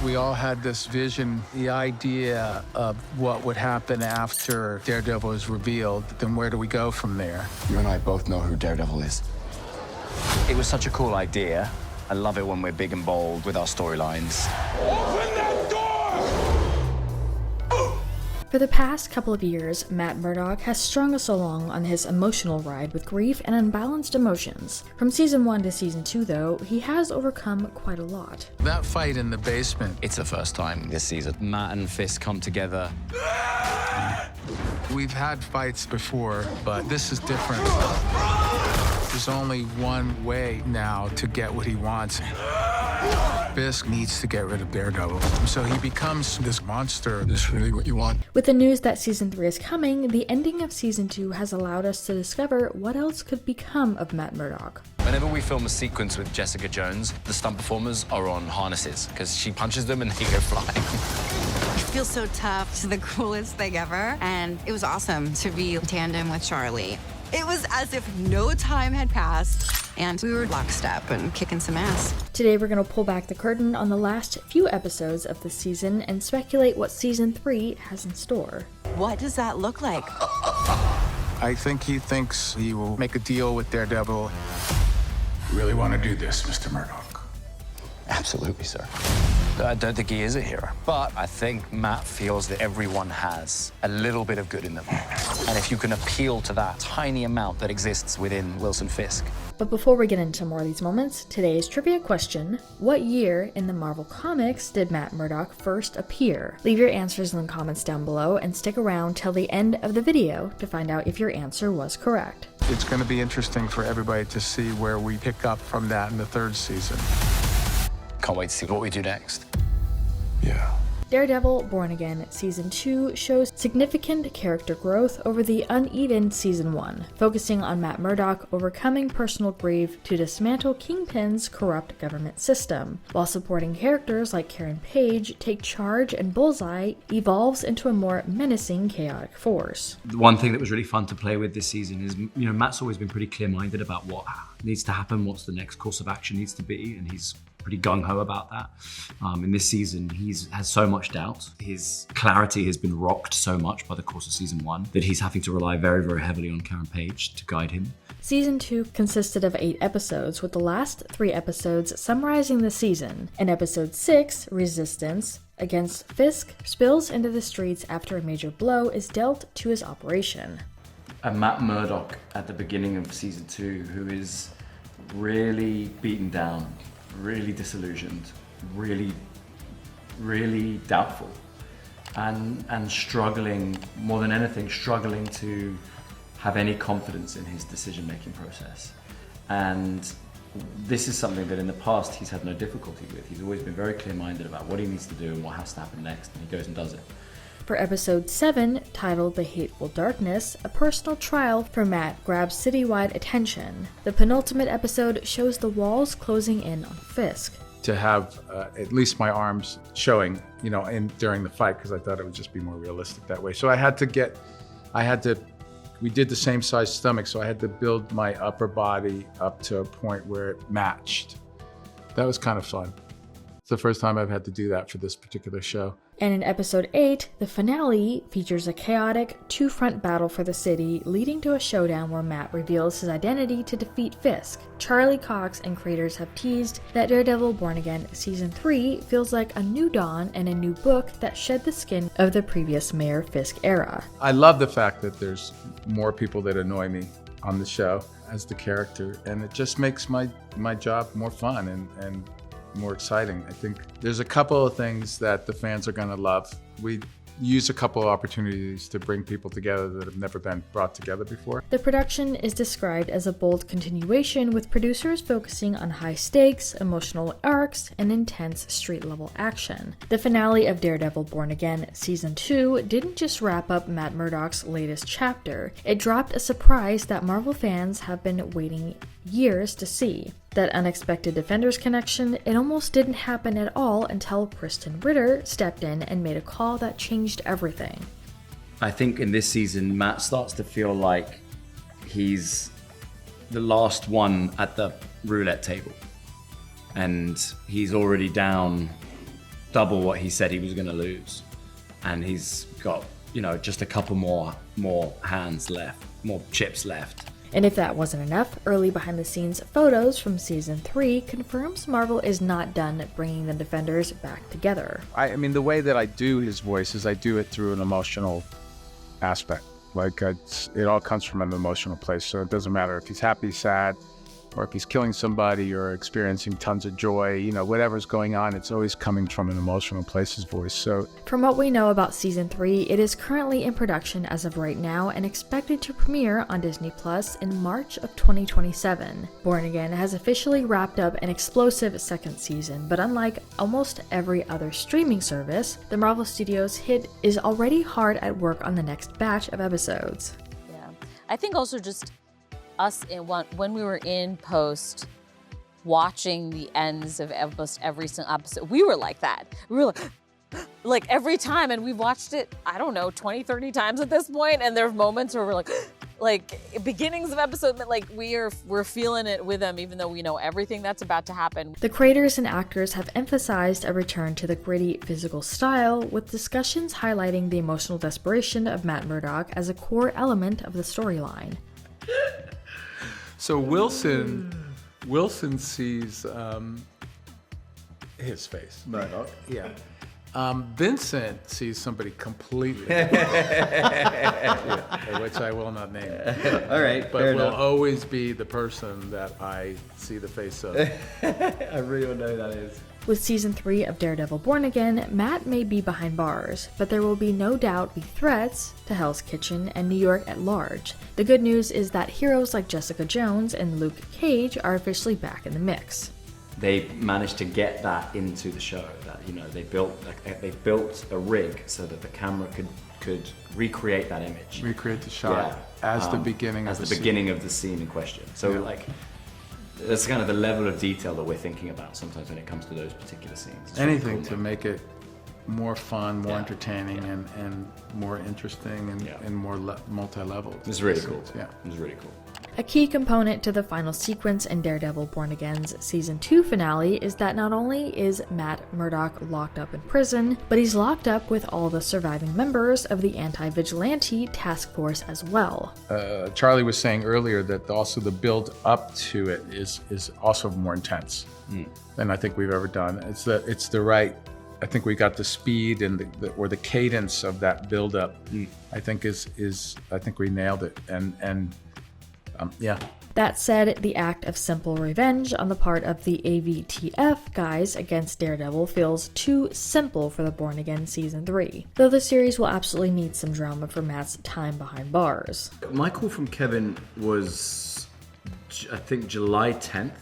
We all had this vision, the idea of what would happen after Daredevil is revealed. Then where do we go from there? You and I both know who Daredevil is. It was such a cool idea. I love it when we're big and bold with our storylines. Open that door! For the past couple of years, Matt Murdock has strung us along on his emotional ride with grief and unbalanced emotions. From season 1 to season 2, though, he has overcome quite a lot. That fight in the basement, It's the first time this season Matt and Fisk come together. we've had fights before, but this is different. There's only one way now to get what he wants. Fisk needs to get rid of Daredevil, so he becomes this monster. Is this really what you want? With the news that season 3 is coming, the ending of season 2 has allowed us to discover what else could become of Matt Murdock. Whenever we film a sequence with Jessica Jones, the stunt performers are on harnesses because she punches them and they go flying. It feels so tough. It's the coolest thing ever. And it was awesome to be in tandem with Charlie. It was as if no time had passed and we were lockstep and kicking some ass. Today we're going to pull back the curtain on the last few episodes of the season and speculate what season 3 has in store. What does that look like? I think he thinks he will make a deal with Daredevil. You really want to do this, Mr. Murdock? Absolutely, sir. I don't think he is a hero, but I think Matt feels that everyone has a little bit of good in them. And if you can appeal to that tiny amount that exists within Wilson Fisk. But before we get into more of these moments, today's trivia question: what year in the Marvel Comics did Matt Murdock first appear? Leave your answers in the comments down below and stick around till the end of the video to find out if your answer was correct. It's going to be interesting for everybody to see where we pick up from that in the 3rd season. Can't wait to see what we do next. Yeah. Daredevil Born Again Season 2 shows significant character growth over the uneven Season 1, focusing on Matt Murdock overcoming personal grief to dismantle Kingpin's corrupt government system, while supporting characters like Karen Page take charge and Bullseye evolves into a more menacing, chaotic force. The one thing that was really fun to play with this season is, Matt's always been pretty clear-minded about what needs to happen, what's the next course of action needs to be, and he's pretty gung-ho about that. In this season, has so much doubt. His clarity has been rocked so much by the course of season 1 that he's having to rely very, very heavily on Karen Page to guide him. Season 2 consisted of 8 episodes, with the last 3 episodes summarizing the season. In episode 6, Resistance against Fisk spills into the streets after a major blow is dealt to his operation. And Matt Murdock at the beginning of season 2, who is really beaten down, really disillusioned, really doubtful, and struggling, more than anything, struggling to have any confidence in his decision-making process. And this is something that in the past he's had no difficulty with. He's always been very clear-minded about what he needs to do and what has to happen next, and he goes and does it. For episode 7, titled The Hateful Darkness, a personal trial for Matt grabs citywide attention. The penultimate episode shows the walls closing in on Fisk. To have at least my arms showing, during the fight, because I thought it would just be more realistic that way. So we did the same size stomach, so I had to build my upper body up to a point where it matched. That was kind of fun. It's the first time I've had to do that for this particular show. And in episode 8, the finale features a chaotic two-front battle for the city, leading to a showdown where Matt reveals his identity to defeat Fisk. Charlie Cox and creators have teased that Daredevil Born Again Season 3 feels like a new dawn and a new book that shed the skin of the previous Mayor Fisk era. I love the fact that there's more people that annoy me on the show as the character, and it just makes my job more fun and more exciting. I think there's a couple of things that the fans are going to love. We use a couple of opportunities to bring people together that have never been brought together before. The production is described as a bold continuation, with producers focusing on high stakes, emotional arcs, and intense street-level action. The finale of Daredevil Born Again Season 2 didn't just wrap up Matt Murdock's latest chapter, it dropped a surprise that Marvel fans have been waiting years to see. That unexpected Defenders connection, it almost didn't happen at all until Kristen Ritter stepped in and made a call that changed everything. I think in this season, Matt starts to feel like he's the last one at the roulette table. And he's already down double what he said he was going to lose, and he's got, you know, just a couple more hands left, more chips left. And if that wasn't enough, early behind-the-scenes photos from Season 3 confirms Marvel is not done bringing the Defenders back together. I mean, the way that I do his voice is I do it through an emotional aspect. Like, it all comes from an emotional place, so it doesn't matter if he's happy, sad, or if he's killing somebody or experiencing tons of joy, you know, whatever's going on, it's always coming from an emotional place, his voice. So, from what we know about Season 3, it is currently in production as of right now and expected to premiere on Disney Plus in March of 2027. Born Again has officially wrapped up an explosive second season, but unlike almost every other streaming service, the Marvel Studios hit is already hard at work on the next batch of episodes. Yeah, I think also just us when we were in post watching the ends of almost every single episode, we were like that. We were like every time, and we've watched it, I don't know, 20, 30 times at this point, and there are moments where we're like beginnings of episode that like we're feeling it with them, even though we know everything that's about to happen. The creators and actors have emphasized a return to the gritty physical style, with discussions highlighting the emotional desperation of Matt Murdock as a core element of the storyline. So Wilson sees his face. Murdoch. Yeah. Vincent sees somebody completely, yeah, which I will not name. All right, but fair will enough. always be the person that I see the face of. I really don't know who that is. With Season 3 of Daredevil Born Again, Matt may be behind bars, but there will be no doubt be threats to Hell's Kitchen and New York at large. The good news is that heroes like Jessica Jones and Luke Cage are officially back in the mix. They managed to get that into the show. That, you know, they built a rig so that the camera could recreate that image, Recreate the shot as the beginning of the beginning of the scene in question. So like, that's kind of the level of detail that we're thinking about sometimes when it comes to those particular scenes. It's really Anything cool, to man. make it more fun, more entertaining, and more interesting, and more multi-level. It was really cool. Yeah, It was really cool. A key component to the final sequence in Daredevil Born Again's Season 2 finale is that not only is Matt Murdock locked up in prison, but he's locked up with all the surviving members of the anti-vigilante task force as well. Charlie was saying earlier that also the build up to it is also more intense than I think we've ever done. It's the right. I think we got the speed and the cadence of that build up. I think I think we nailed it. And yeah. That said, the act of simple revenge on the part of the AVTF guys against Daredevil feels too simple for the Born Again Season 3, though the series will absolutely need some drama for Matt's time behind bars. My call from Kevin was, I think, July 10th.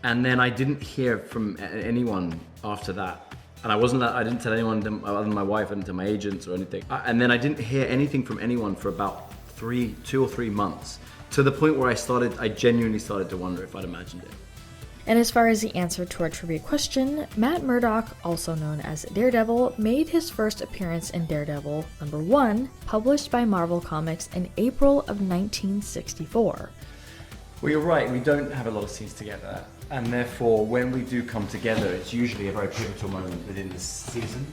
And then I didn't hear from anyone after that. And I didn't tell anyone other than my wife, I didn't tell my agents or anything. And then I didn't hear anything from anyone for about 2 or 3 months, to the point where I genuinely started to wonder if I'd imagined it. And as far as the answer to our trivia question, Matt Murdock, also known as Daredevil, made his first appearance in Daredevil #1, published by Marvel Comics in April of 1964. Well, you're right, we don't have a lot of scenes together, and therefore when we do come together, it's usually a very pivotal moment within this season.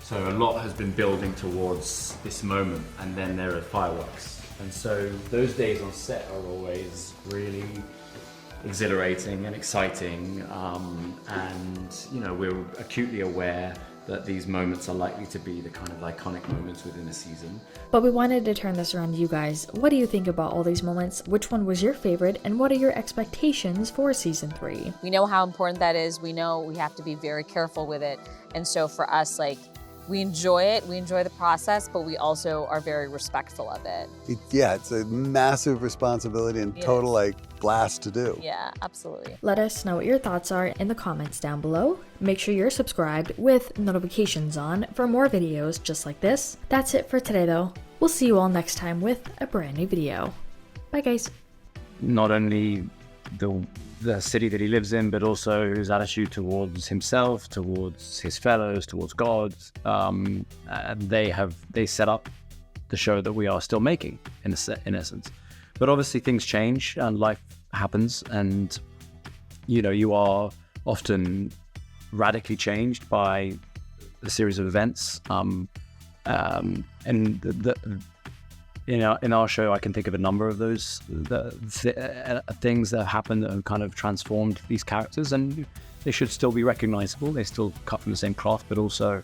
So a lot has been building towards this moment, and then there are fireworks. And so those days on set are always really exhilarating and exciting, and you know, we're acutely aware that these moments are likely to be the kind of iconic moments within a season. But we wanted to turn this around to you guys. What do you think about all these moments? Which one was your favorite, and what are your expectations for Season 3? We know how important that is. We know we have to be very careful with it. And so for us, like, we enjoy it, we enjoy the process, but we also are very respectful of it. It's a massive responsibility and total blast to do. Yeah, absolutely. Let us know what your thoughts are in the comments down below. Make sure you're subscribed with notifications on for more videos just like this. That's it for today though. We'll see you all next time with a brand new video. Bye guys. Not only the city that he lives in, but also his attitude towards himself, towards his fellows, towards God. They set up the show that we are still making in essence. But obviously things change and life happens, and you know, you are often radically changed by a series of events. And in our show, I can think of a number of those things that have happened that have kind of transformed these characters, and they should still be recognizable. They still cut from the same cloth, but also